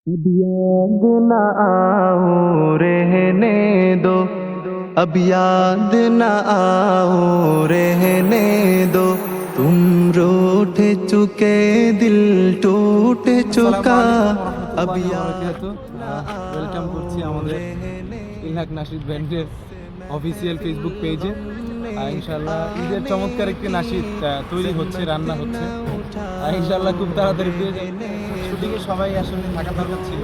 अब याद न आओ रहने दो, अब याद न आओ रहने दो, तुम रूठ चुके दिल टूट चुका, अब याद ওয়েলকাম করছি আমাদের ইলহাক নাশিদ ব্যান্ডের অফিসিয়াল ফেসবুক পেজে। ইনশাআল্লাহ ঈদের চমৎকার একটি নাশিদ তৈরি হচ্ছে, রান্না হচ্ছে। ইনশাআল্লাহ খুব তাড়াতাড়ি পেয়ে যাবে। শুটিংয়ে সবাই আসলে থাকা দরকার ছিল,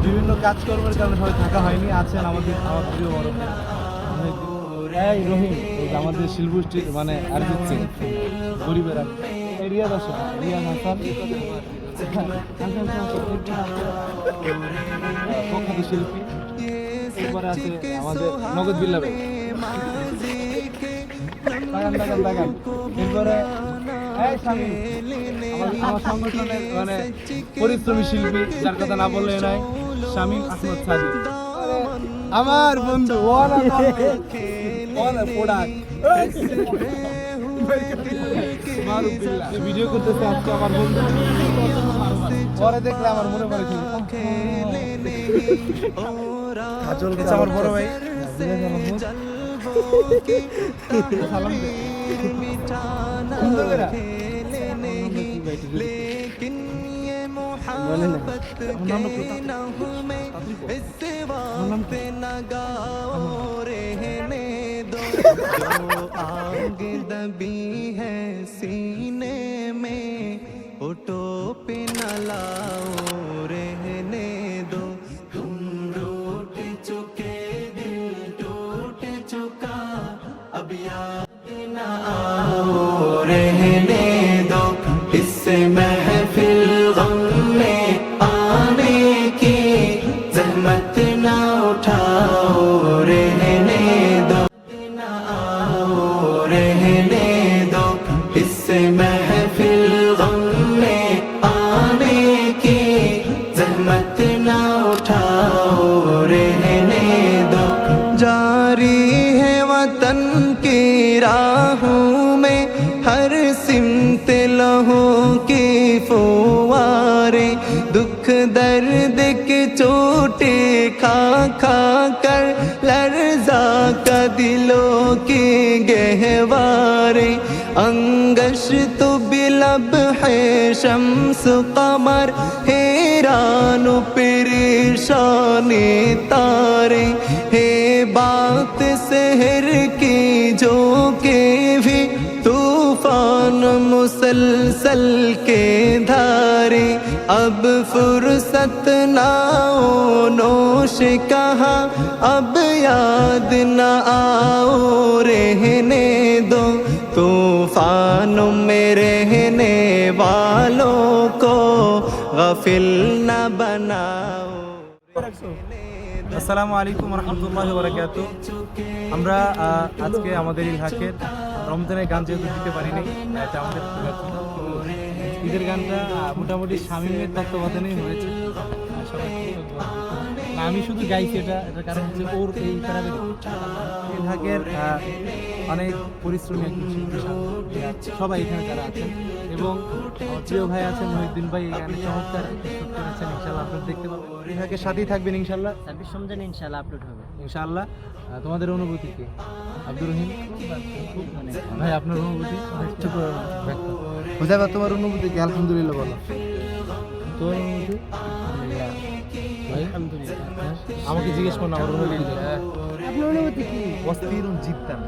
বিভিন্ন কাজকর্মের কারণে সবাই থাকা হয়নি। আছেন আমার প্রিয় বড় ভাই রহিম, আমাদের শিল্পগোষ্ঠীর মানে অরিজিৎ সিং, গরিবের রিয়াজ আসে, রিয়াজ হাসান, প্রখ্যাত শিল্পী। এরপরে আছে আমাদের নগদ বিল্লা ভাই, এরপরে আমার সংগঠনের মানে পরিশ্রমী শিল্পী, যার কথা না বললে নয়, শামীম আহমদ সাদি, আমার বন্ধু ভিডিও করতেছে আজকে আমার বন্ধু। পরে দেখলে আমার মনে পড়ে আমার বড় ভাই সালাম দে। आग दबी है सीने में, फोटो पे न लाओ रहने दो, तुम रूठ चुके दिल टूट चुका, अब याद न आओ रहने दो, इससे महफिल गम में आने की जहमत न उठाओ रहने दो, न आओ रहने दो, इससे महफिल गम में आने की जहमत न उठाओ रहने दो। जारी है वतन की राहों में हर सिमत लहू की फुवारे, दुख दर्द के चोटे खा खा कर लर्जा का दिलों की गहवारे, अंगश तो बिलब है शम्स कमर, हैरान परेशानी तारे, है बात सहर की जो के भी तूफान मुसलसल के धारे, अब फुर्सत नाओ नोश कहा, अब याद न आओ रहने दो, तूफानों में रहने वालों को गफिल न बनाओ। আসসালামু আলাইকুম রহমতুল্লাহি ওয়া বারাকাতুহু। আমরা আজকে আমাদের ইলহাকের রমজানের গান যেহেতু দিতে পারিনি, এটা আমাদের ঈদের গানটা মোটামুটি শামীমের তত্ত্বাবধানেই হয়েছে। আমি শুধু গাইছি, এটার কারণ হচ্ছে ওর এই ইলহাকের অনেক পরিশ্রমী একজন শিল্পী, সবাই এখানে যারা আছেন, এবং আমার প্রিয় ভাই আছেন মহিউদ্দিন ভাই, এই গানে চমৎকার শুট করেছেন। ইনশাআল্লাহ আপনারা দেখতে পাবেন, ইলহাকের সাথেই থাকবেন ইনশাআল্লাহ। 26 রমজানে ইনশাআল্লাহ আপলোড হবে ইনশাআল্লাহ। তোমাদের অনুভূতি কি আব্দুর রহিম ভাই? আপনার অনুভূতি বুঝাবা, তোমার অনুভূতি কি? আলহামদুলিল্লাহ বলো তোমার অনুভূতি ভাই। আমাকে জিজ্ঞেস করুন আমার অনুভূতি। আপনার অনুভূতি কি? অস্থির জিততাম।